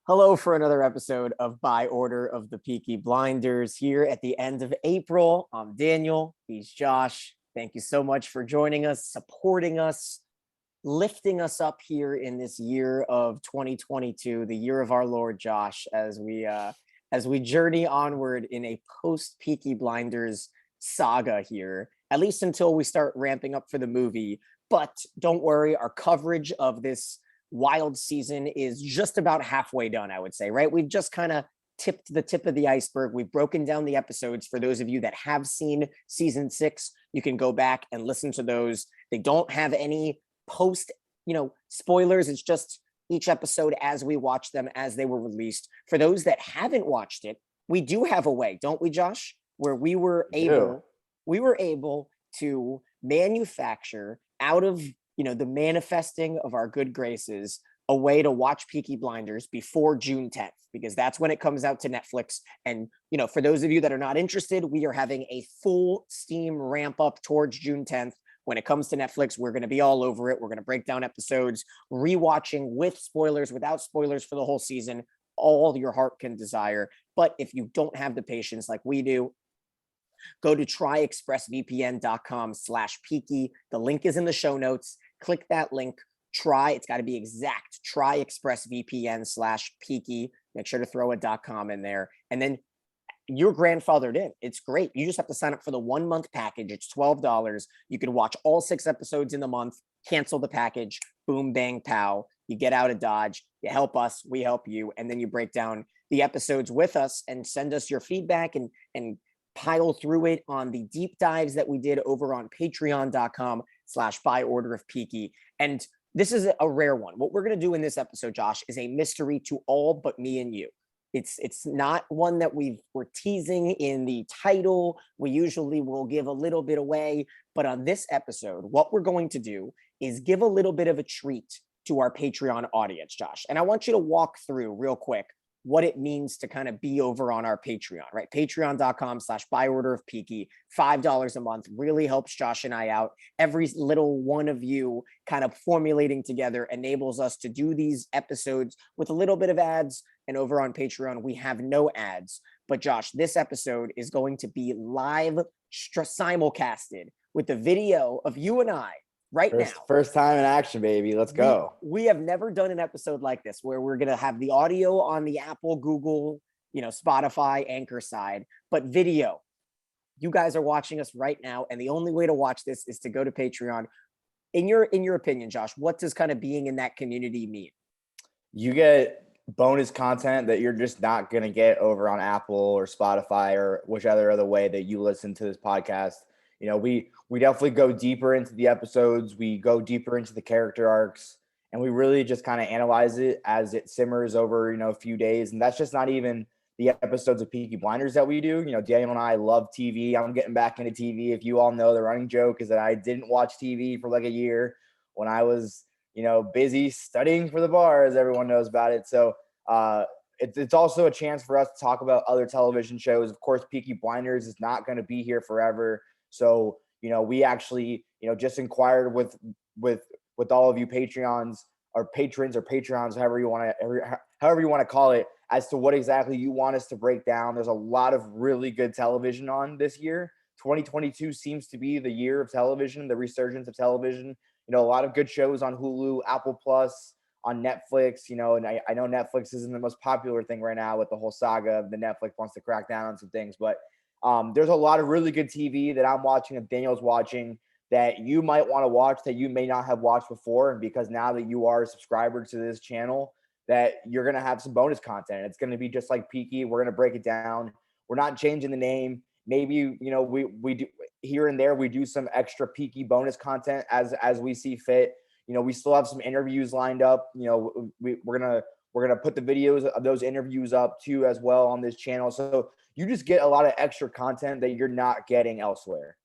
Hello for another episode of By Order of the Peaky Blinders here at the end of April. I'm Daniel. He's Josh. Thank you so much for joining us, supporting us, lifting us up here in this year of 2022, the year of our Lord Josh, as we journey onward in a post Peaky Blinders saga here, at least until we start ramping up for the movie. But don't worry, our coverage of this wild season is just about halfway done, I would say, right? We've just kind of tipped the tip of the iceberg. We've broken down the episodes. For those of you that have seen season 6, you can go back and listen to those. They don't have any post, spoilers. It's just each episode as we watch them as they were released. For those that haven't watched it, we do have a way, don't we, Josh, where we were able to manufacture out of the manifesting of our good graces, a way to watch Peaky Blinders before June 10th, because that's when it comes out to Netflix. And, for those of you that are not interested, we are having a full steam ramp up towards June 10th. When it comes to Netflix, we're going to be all over it. We're going to break down episodes, rewatching with spoilers, without spoilers for the whole season, all your heart can desire. But if you don't have the patience like we do, go to tryexpressvpn.com/peaky. The link is in the show notes. Click that link. It's got to be exact. Tryexpressvpn/peaky. Make sure to throw a .com in there. And then you're grandfathered in. It's great. You just have to sign up for the 1-month package. It's $12. You can watch all 6 episodes in the month, cancel the package, boom, bang, pow. You get out of Dodge. You help us. We help you. And then you break down the episodes with us and send us your feedback and pile through it on the deep dives that we did over on patreon.com/byordorofpeaky. And this is a rare one. What we're going to do in this episode, Josh, is a mystery to all but me and you. It's not one that we're teasing in the title. We usually will give a little bit away, but on this episode, what we're going to do is give a little bit of a treat to our Patreon audience, Josh. And I want you to walk through real quick what it means to kind of be over on our Patreon, right? Patreon.com/byordorofpeaky, $5 a month really helps Josh and I out. Every little one of you kind of formulating together enables us to do these episodes with a little bit of ads. And over on Patreon, we have no ads. But Josh, this episode is going to be live simulcasted with the video of you and I now. First time in action, baby. Let's go. We have never done an episode like this where we're going to have the audio on the Apple, Google, Spotify, Anchor side, but video. You guys are watching us right now, and the only way to watch this is to go to Patreon. In your opinion, Josh, what does kind of being in that community mean? You get bonus content that you're just not going to get over on Apple or Spotify or whichever other way that you listen to this podcast. We definitely go deeper into the episodes. We go deeper into the character arcs, and we really just kind of analyze it as it simmers over, a few days. And that's just not even the episodes of Peaky Blinders that we do. Daniel and I love TV. I'm getting back into TV. If you all know, the running joke is that I didn't watch TV for like a year when I was, busy studying for the bar, as everyone knows about it. So it's also a chance for us to talk about other television shows. Of course, Peaky Blinders is not going to be here forever. So, we actually, just inquired with all of you Patreons or patrons or Patreons, however you want to call it, as to what exactly you want us to break down. There's a lot of really good television on this year. 2022 seems to be the year of television, the resurgence of television. A lot of good shows on Hulu, Apple Plus, on Netflix, and I know Netflix isn't the most popular thing right now with the whole saga of the Netflix wants to crack down on some things, but there's a lot of really good TV that I'm watching, that Daniel's watching, that you might want to watch, that you may not have watched before. And because now that you are a subscriber to this channel, that you're going to have some bonus content. It's going to be just like Peaky. We're going to break it down. We're not changing the name. Maybe, we do here and there, we do some extra Peaky bonus content as we see fit. We still have some interviews lined up. We're going to put the videos of those interviews up too as well on this channel. So you just get a lot of extra content that you're not getting elsewhere.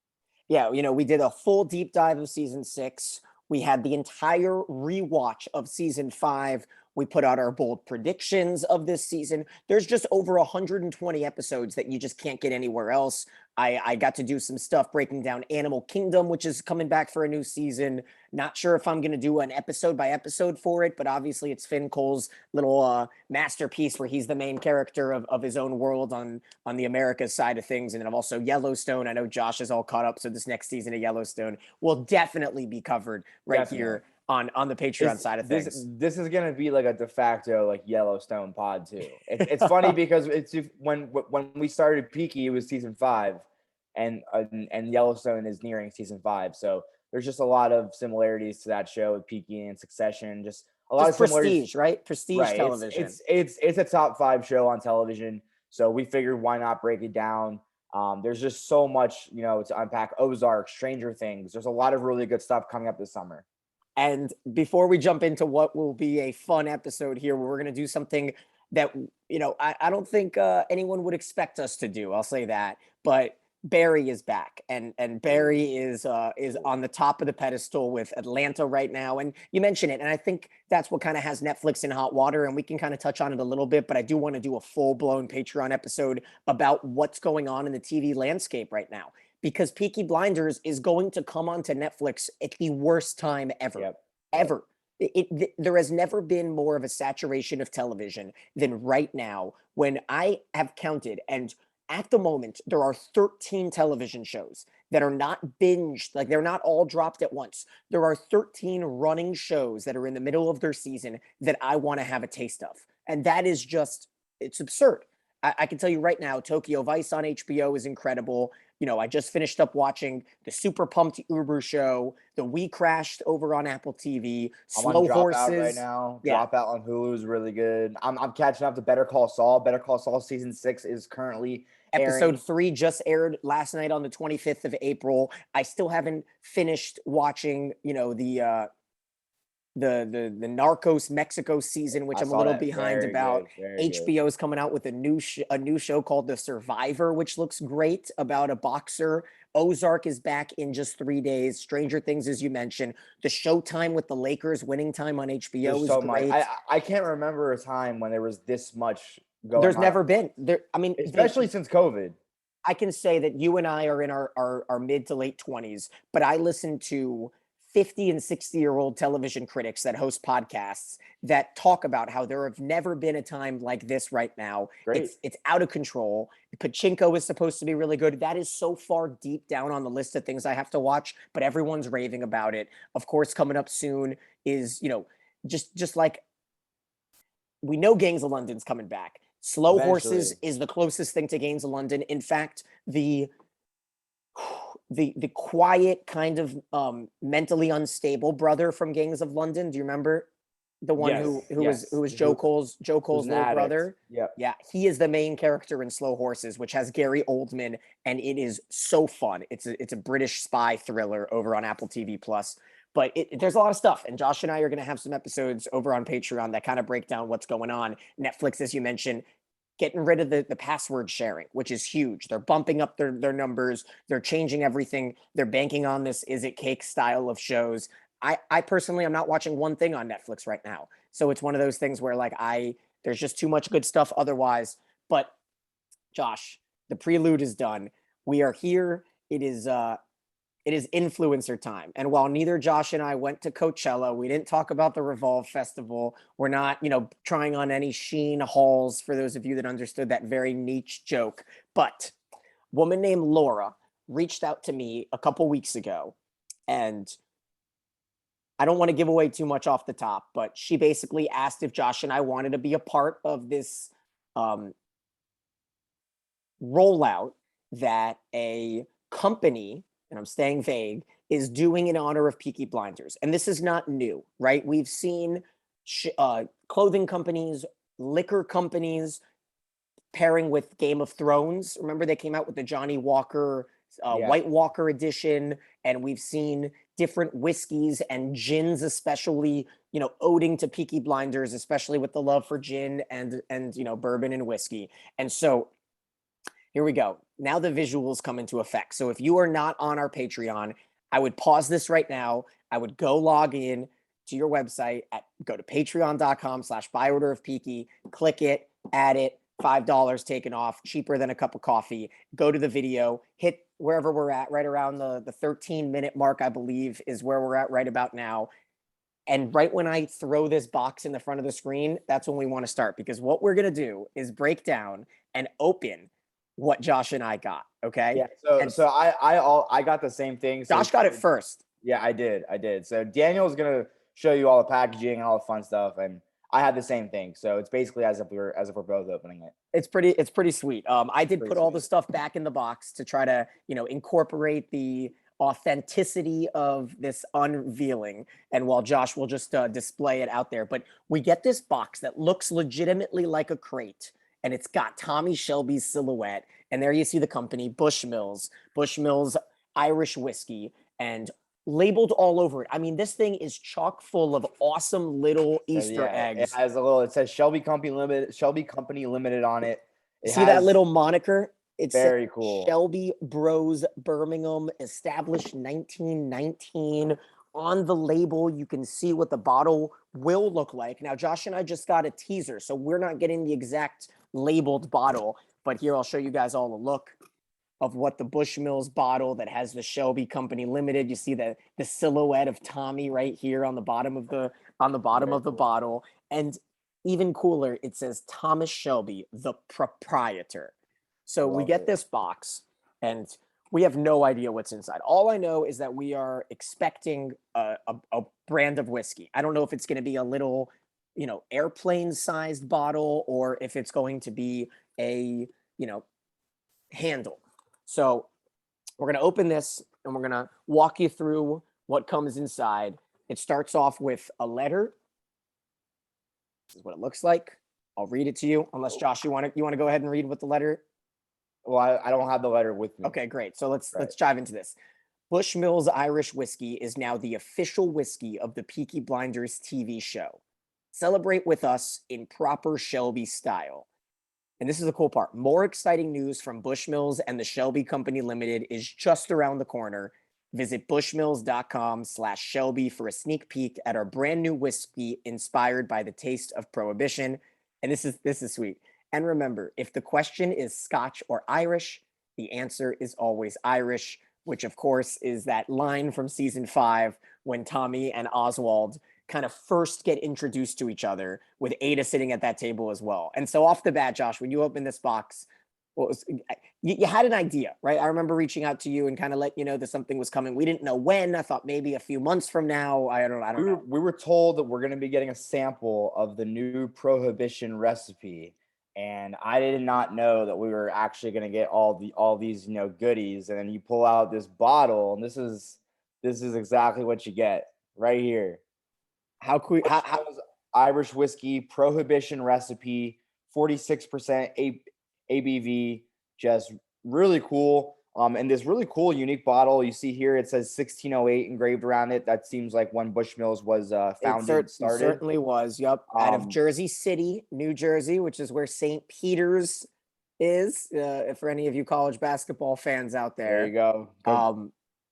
Yeah, we did a full deep dive of season 6. We had the entire rewatch of season 5. We put out our bold predictions of this season. There's just over 120 episodes that you just can't get anywhere else. I got to do some stuff breaking down Animal Kingdom, which is coming back for a new season. Not sure if I'm going to do an episode by episode for it, but obviously it's Finn Cole's little masterpiece where he's the main character of his own world on the Americas side of things. And then also Yellowstone. I know Josh is all caught up, so this next season of Yellowstone will definitely be covered right here on the Patreon side of things. This is gonna be like a de facto like Yellowstone pod too. It's funny because it's when we started Peaky, it was season 5, and Yellowstone is nearing season 5. So there's just a lot of similarities to that show with Peaky and Succession. Just a lot of prestige, right? Prestige television. It's a top 5 show on television. So we figured why not break it down. There's just so much, to unpack. Ozark, Stranger Things. There's a lot of really good stuff coming up this summer. And before we jump into what will be a fun episode here, we're going to do something that, I don't think anyone would expect us to do. I'll say that. But Barry is back, and Barry is on the top of the pedestal with Atlanta right now. And you mentioned it, and I think that's what kind of has Netflix in hot water, and we can kind of touch on it a little bit, but I do want to do a full-blown Patreon episode about what's going on in the TV landscape right now, because Peaky Blinders is going to come onto Netflix at the worst time ever. Ever. There has never been more of a saturation of television than right now, when I have counted, and at the moment, there are 13 television shows that are not binged, like they're not all dropped at once. There are 13 running shows that are in the middle of their season that I want to have a taste of. And that is just, it's absurd. I can tell you right now, Tokyo Vice on HBO is incredible. I just finished up watching the super pumped Uber show, the We Crashed over on Apple TV, Slow Horses. Dropout right now. Yeah. Dropout on Hulu is really good. I'm catching up to Better Call Saul. Better Call Saul season 6 is currently Episode 3 just aired last night on the 25th of April. I still haven't finished watching, the Narcos Mexico season, which I'm a little behind about. HBO's coming out with a new show called The Survivor, which looks great, about a boxer. Ozark is back in just 3 days. Stranger Things, as you mentioned. The Showtime with the Lakers winning time on HBO is great. I can't remember a time when there was this much going on. There's never been. Especially since COVID. I can say that you and I are in our mid to late 20s, but I listen to 50 and 60-year-old television critics that host podcasts that talk about how there have never been a time like this right now. Great. It's out of control. Pachinko is supposed to be really good. That is so far deep down on the list of things I have to watch, but everyone's raving about it. Of course, coming up soon is, just like we know Gangs of London's coming back. Slow Horses is the closest thing to Gangs of London. In fact, the quiet kind of mentally unstable brother from Gangs of London. Do you remember the one who was Joe Cole's little brother? Yeah. He is the main character in Slow Horses, which has Gary Oldman, and it is so fun. It's a British spy thriller over on Apple TV Plus. But there's a lot of stuff, and Josh and I are going to have some episodes over on Patreon that kind of break down what's going on. Netflix, as you mentioned, getting rid of the password sharing, which is huge. They're bumping up their numbers. They're changing everything. They're banking on this Is It Cake style of shows. I personally, I'm not watching one thing on Netflix right now. So it's one of those things where there's just too much good stuff otherwise. But Josh, the prelude is done. We are here. It is influencer time. And while neither Josh and I went to Coachella, we didn't talk about the Revolve Festival. We're not, trying on any Sheen hauls, for those of you that understood that very niche joke. But a woman named Laura reached out to me a couple weeks ago, and I don't want to give away too much off the top, but she basically asked if Josh and I wanted to be a part of this rollout that a company, and I'm staying vague, is doing in honor of Peaky Blinders. And this is not new, right? We've seen clothing companies, liquor companies pairing with Game of Thrones. Remember, they came out with the Johnny Walker, White Walker edition, and we've seen different whiskeys and gins, especially, oding to Peaky Blinders, especially with the love for gin and bourbon and whiskey. And so here we go. Now the visuals come into effect. So if you are not on our Patreon, I would pause this right now. I would go log in to your website, go to patreon.com/byorderofpeaky, click it, add it, $5 taken off, cheaper than a cup of coffee. Go to the video, hit wherever we're at, right around the 13-minute mark, I believe, is where we're at right about now. And right when I throw this box in the front of the screen, that's when we want to start, because what we're going to do is break down and open what Josh and I got. Okay. Yeah. And So I got the same thing. So Josh got it first. Yeah, I did. So Daniel's gonna show you all the packaging and all the fun stuff, and I had the same thing. So it's basically as if we're both opening it. It's pretty sweet. I did put all the stuff back in the box to try to, incorporate the authenticity of this unveiling. And while Josh will just display it out there, but we get this box that looks legitimately like a crate, and it's got Tommy Shelby's silhouette. And there you see the company, Bushmills Irish whiskey, and labeled all over it. I mean, this thing is chock full of awesome little Easter eggs. It says Shelby Company Limited on it. See that little moniker? It's very cool. Shelby Bros Birmingham, established 1919. On the label, you can see what the bottle will look like. Now, Josh and I just got a teaser, so we're not getting the exact labeled bottle, but here I'll show you guys all a look of what the Bushmills bottle that has the Shelby Company Limited. You see the silhouette of Tommy right here on the bottom of the bottle. And even cooler, it says Thomas Shelby, the proprietor. So we get this box, and we have no idea what's inside. All I know is that we are expecting a brand of whiskey. I don't know if it's going to be a little, airplane-sized bottle, or if it's going to be a, handle. So we're going to open this, and we're going to walk you through what comes inside. It starts off with a letter. This is what it looks like. I'll read it to you, unless Josh, you want to go ahead and read what the letter. Well, I don't have the letter with me. Okay, great. So let's dive into this. Bushmills Irish whiskey is now the official whiskey of the Peaky Blinders TV show. Celebrate with us in proper Shelby style. And this is the cool part. More exciting news from Bushmills and the Shelby Company Limited is just around the corner. Visit bushmills.com/Shelby for a sneak peek at our brand new whiskey inspired by the taste of Prohibition. And this is sweet. And remember, if the question is Scotch or Irish, the answer is always Irish, which of course is that line from season 5 when Tommy and Oswald kind of first get introduced to each other, with Ada sitting at that table as well. And so off the bat, Josh, when you open this box, you had an idea, right? I remember reaching out to you and kind of letting you know that something was coming. We didn't know when. I thought maybe a few months from now. I don't know. We were told that we're going to be getting a sample of the new Prohibition recipe. And I did not know that we were actually going to get all these goodies. And then you pull out this bottle, and this is exactly what you get right here. How Irish whiskey Prohibition recipe, 46% ABV, just really cool. And this really cool, unique bottle you see here, it says 1608 engraved around it. That seems like when Bushmills was founded. It certainly was. Yep. Out of Jersey City, New Jersey, which is where St. Peter's is. For any of you college basketball fans out there. There you go.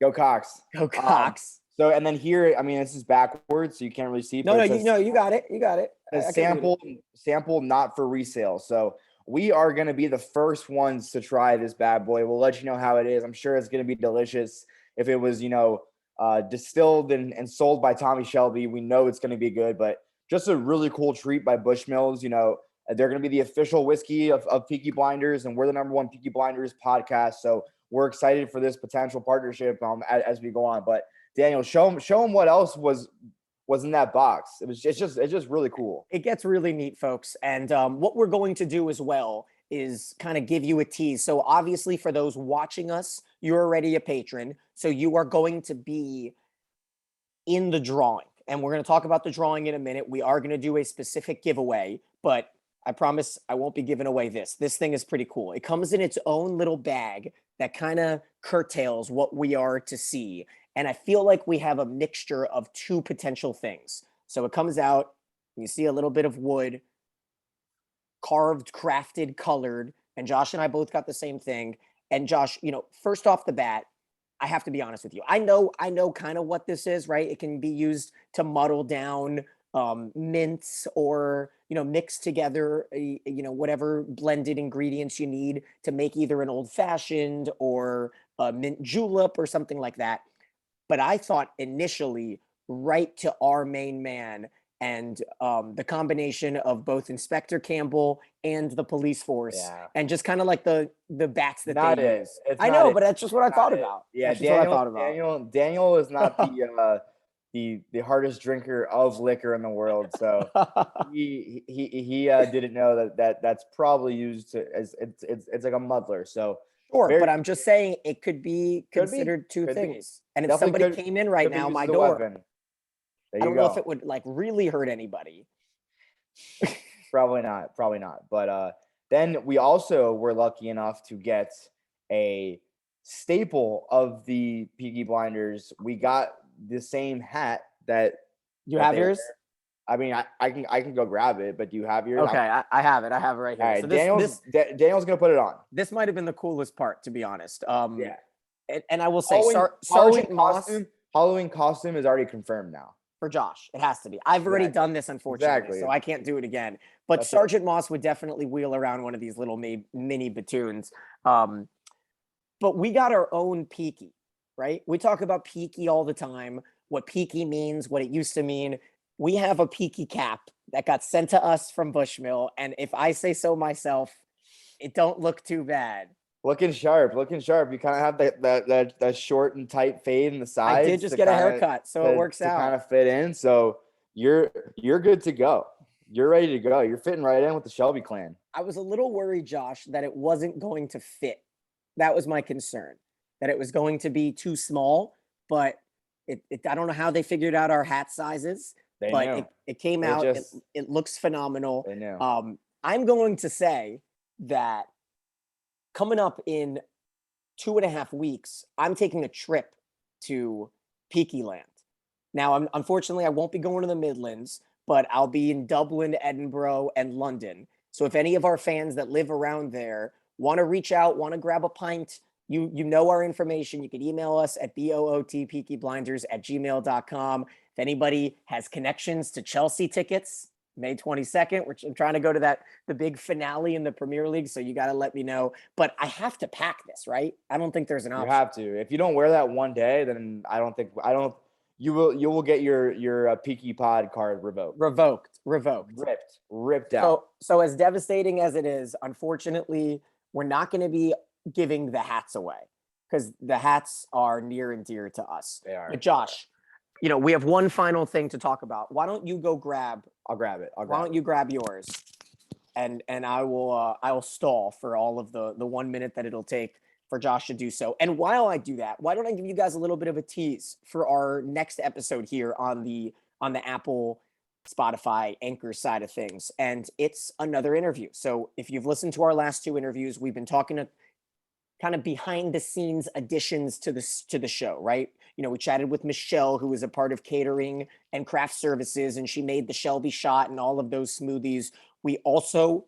Go Cox. Go Cox. So, and then here, I mean, this is backwards, so you can't really see. No, you got it. You got it. Sample not for resale. So we are going to be the first ones to try this bad boy. We'll let you know how it is. I'm sure it's going to be delicious. If it was, distilled and sold by Tommy Shelby, we know it's going to be good. But just a really cool treat by Bushmills. They're going to be the official whiskey of Peaky Blinders, and we're the #1 Peaky Blinders podcast. So we're excited for this potential partnership as we go on. But Daniel, show them what else was in that box. It's just really cool. It gets really neat, folks. And what we're going to do as well is kind of give you a tease. So obviously for those watching us, you're already a patron. So you are going to be in the drawing. And we're going to talk about the drawing in a minute. We are going to do a specific giveaway, but I promise I won't be giving away this. This thing is pretty cool. It comes in its own little bag that kind of curtails what we are to see. And I feel like we have a mixture of two potential things. So it comes out, and you see a little bit of wood, carved, crafted, colored, and Josh and I both got the same thing. And Josh, first off the bat, I have to be honest with you. I know kind of what this is, right? It can be used to muddle down mints or, mix together, whatever blended ingredients you need to make either an old fashioned or a mint julep or something like that. But I thought initially right to our main man and the combination of both Inspector Campbell and the police force, Yeah. and just kind of like the bats that Not they it. use. It's I not know, it. but that's just what I Not thought it. about. Yeah, That's just what I Daniel. thought about. Daniel is not the hardest drinker of liquor in the world. So he didn't know that's probably used as it's like a muddler. So Sure, very but I'm just saying it could be could be considered two could be things. And if definitely somebody came in right could be now used my as a door, weapon. There I you don't know if go. it would like really hurt anybody. Probably not. Probably not. But then we also were lucky enough to get a staple of the Peaky Blinders. We got the same hat that You that have they yours? wear. I mean, I can go grab it, but do you have yours? Okay, I have it. I have it right All here. right, So Daniel's gonna put it on. this might have been the coolest part, to be honest. Yeah. And I will say, Halloween, Sergeant Moss Halloween costume is already confirmed now. for Josh. It has to be. I've already done this, unfortunately, Exactly. so I can't do it again. But That's Sergeant Moss would definitely wheel around one of these little mini batoons. But we got our own Peaky, right? We talk about Peaky all the time, what Peaky means, what it used to mean. We have a Peaky cap that got sent to us from Bushmill, and if I say so myself, it don't look too bad. Looking sharp. You kind of have that short and tight fade in the sides. I did just get a haircut, so it works out. To kind of fit in. So you're good to go. You're ready to go. You're fitting right in with the Shelby clan. I was a little worried, Josh, that it wasn't going to fit. That was my concern, that it was going to be too small, but I don't know how they figured out our hat sizes, They but knew. it came They out. just- It looks phenomenal. They knew. I'm going to say that coming up in 2.5 weeks, I'm taking a trip to Peaky Land. Now, unfortunately, I won't be going to the Midlands, but I'll be in Dublin, Edinburgh, and London. So if any of our fans that live around there want to reach out, want to grab a pint, you know our information. You can email us at bootpeakyblinders@gmail.com. If anybody has connections to Chelsea tickets, May 22nd, which I'm trying to go to the big finale in the Premier League, so you got to let me know. But I have to pack this, right? I don't think there's an option. You have to. If you don't wear that one day, then you will get your Peaky Pod card revoked. Ripped out. So as devastating as it is, unfortunately, we're not going to be giving the hats away because the hats are near and dear to us. They are. But Josh, we have one final thing to talk about. Why don't you go grab? I'll grab it. Why don't you grab yours? And I will stall for all of the 1 minute that it'll take for Josh to do so. And while I do that, why don't I give you guys a little bit of a tease for our next episode here on the Apple, Spotify, Anchor side of things. And it's another interview. So if you've listened to our last 2 interviews, we've been talking to kind of behind the scenes additions to the show, right? We chatted with Michelle, who was a part of catering and craft services, and she made the Shelby shot and all of those smoothies. We also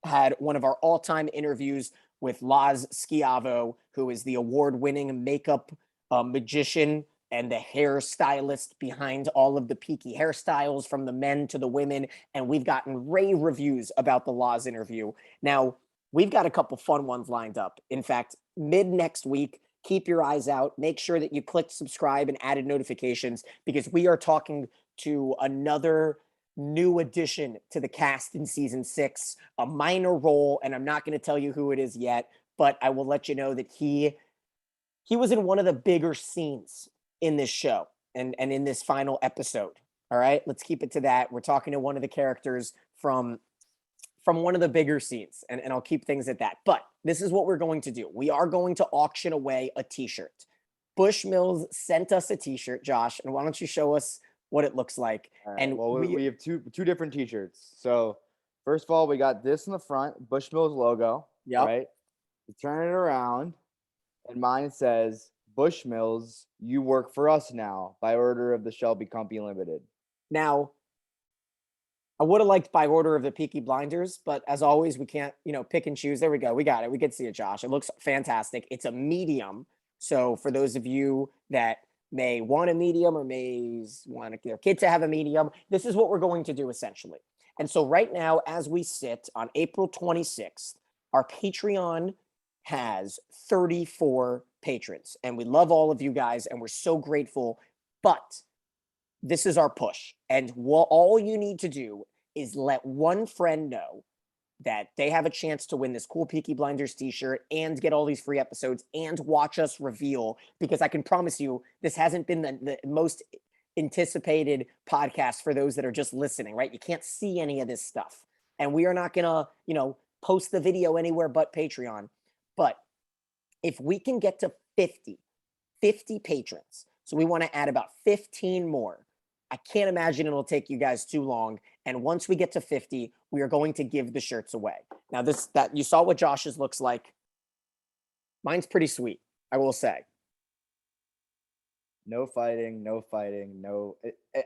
had one of our all-time interviews with Laz Schiavo, who is the award-winning makeup magician and the hairstylist behind all of the Peaky hairstyles, from the men to the women. And we've gotten rave reviews about the Laz interview. Now, we've got a couple fun ones lined up. In fact, mid next week, keep your eyes out. Make sure that you clicked subscribe and added notifications, because we are talking to another new addition to the cast in season 6, a minor role, and I'm not going to tell you who it is yet, but I will let you know that he was in one of the bigger scenes in this show and in this final episode. All right, let's keep it to that. We're talking to one of the characters from one of the bigger scenes, and I'll keep things at that. But this is what we're going to do. We are going to auction away a t-shirt. Bushmills sent us a t-shirt, Josh, and why don't you show us what it looks like? Right, and well, we have two different t-shirts. So first of all, we got this in the front, Bushmills logo. Yep. Right. You turn it around, and mine says, Bushmills, you work for us now, by order of the Shelby Company Limited. Now, I would have liked by order of the Peaky Blinders, but as always, we can't, pick and choose. There we go. We got it. We can see it, Josh. It looks fantastic. It's a medium. So for those of you that may want a medium or may want their kid to have a medium. This is what we're going to do essentially. And so right now, as we sit on April 26th, our Patreon has 34 patrons. And we love all of you guys, and we're so grateful. But this is our push. And what all you need to do is let one friend know that they have a chance to win this cool Peaky Blinders t-shirt and get all these free episodes and watch us reveal, because I can promise you this hasn't been the most anticipated podcast for those that are just listening, right? You can't see any of this stuff. And we are not going to, post the video anywhere but Patreon. But if we can get to 50 patrons, so we want to add about 15 more. I can't imagine it'll take you guys too long. And once we get to 50, we are going to give the shirts away. Now, that you saw what Josh's looks like. Mine's pretty sweet, I will say. No fighting, no fighting, no.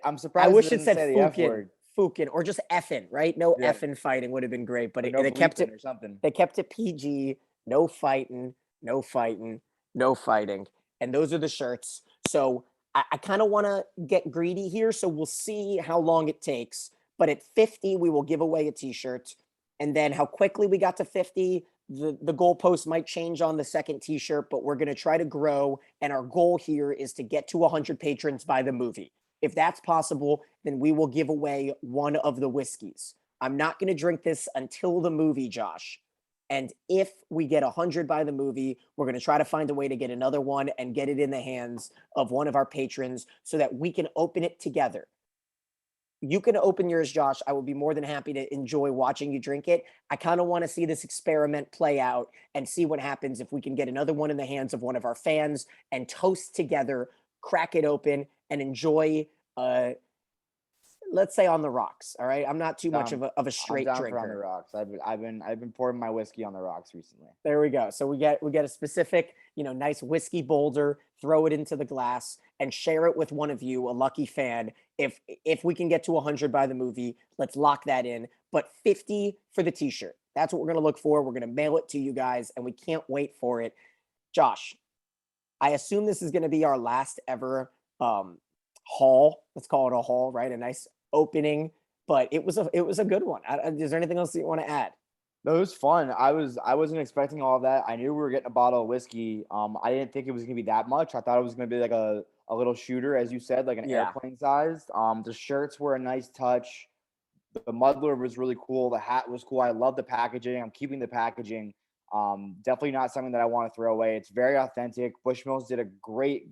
I'm surprised. I wish it said say the F word. Fukin, or just effing, right? No Yeah. effing fighting would have been great, but no they kept it or something. They kept it PG. No fighting, no fighting, no fighting. And those are the shirts. So I kind of want to get greedy here. So we'll see how long it takes. But at 50, we will give away a t-shirt. And then how quickly we got to 50, the goalpost might change on the second t-shirt, but we're going to try to grow. And our goal here is to get to 100 patrons by the movie. If that's possible, then we will give away one of the whiskeys. I'm not going to drink this until the movie, Josh. And if we get 100 by the movie, we're going to try to find a way to get another one and get it in the hands of one of our patrons so that we can open it together. You can open yours, Josh. I would be more than happy to enjoy watching you drink it. I kind of want to see this experiment play out and see what happens if we can get another one in the hands of one of our fans and toast together, crack it open, and enjoy let's say on the rocks. All right. I'm not too much of a straight drinker. On the rocks. I've been pouring my whiskey on the rocks recently. There we go. So we get a specific, nice whiskey boulder, throw it into the glass and share it with one of you, a lucky fan. If we can get to 100 by the movie, let's lock that in. But 50 for the t-shirt. That's what we're going to look for. We're going to mail it to you guys and we can't wait for it. Josh, I assume this is going to be our last ever haul. Let's call it a haul, right? A nice opening, but it was a good one. Is there anything else that you want to add? No, it was fun. I wasn't expecting all of that. I knew we were getting a bottle of whiskey. I didn't think it was gonna be that much. I thought it was gonna be like a little shooter, as you said, like an airplane sized. The shirts were a nice touch. The muddler was really cool. The hat was cool. I love the packaging. I'm keeping the packaging. Definitely not something that I want to throw away. It's very authentic. Bushmills did a great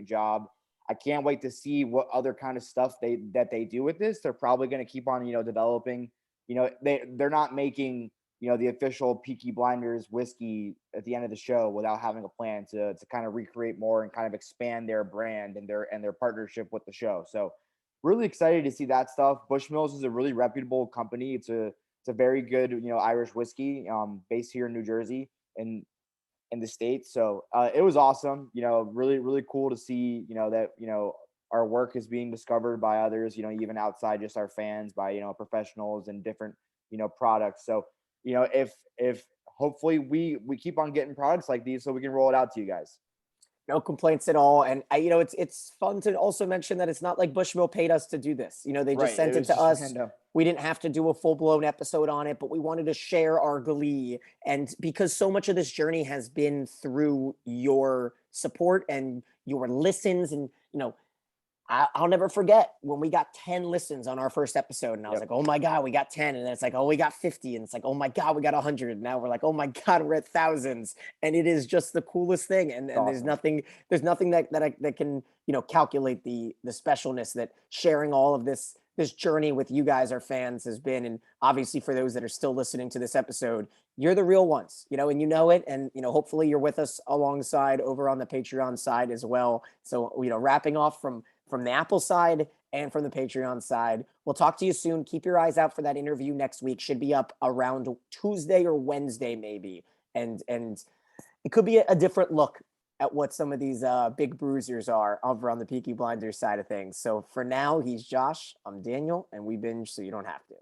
job. I can't wait to see what other kind of stuff they do with this. They're probably going to keep on, developing. They're not making, the official Peaky Blinders whiskey at the end of the show without having a plan to kind of recreate more and kind of expand their brand and their partnership with the show. So really excited to see that stuff. Bushmills is a really reputable company. It's a very good, Irish whiskey based here in New Jersey and in the States. So it was awesome, really cool to see, that, our work is being discovered by others, even outside just our fans, by, professionals and different, products. So, if hopefully we keep on getting products like these so we can roll it out to you guys. No complaints at all. And it's fun to also mention that it's not like Bushmill paid us to do this. They just sent it to us. Random. We didn't have to do a full-blown episode on it, but we wanted to share our glee. And because so much of this journey has been through your support and your listens, and I'll never forget when we got 10 listens on our first episode, and I was like, oh my God, we got 10. And then it's like, oh, we got 50. And it's like, oh my God, we got 100. And now we're like, oh my God, we're at thousands. And it is just the coolest thing. And awesome. there's nothing that can, calculate the specialness that sharing all of this journey with you guys, our fans, has been. And obviously for those that are still listening to this episode, you're the real ones, and you know it. And, hopefully you're with us alongside over on the Patreon side as well. So, wrapping off from the Apple side and from the Patreon side. We'll talk to you soon. Keep your eyes out for that interview next week. Should be up around Tuesday or Wednesday, maybe. And it could be a different look at what some of these big bruisers are over on the Peaky Blinders side of things. So for now, he's Josh, I'm Daniel, and we binge so you don't have to.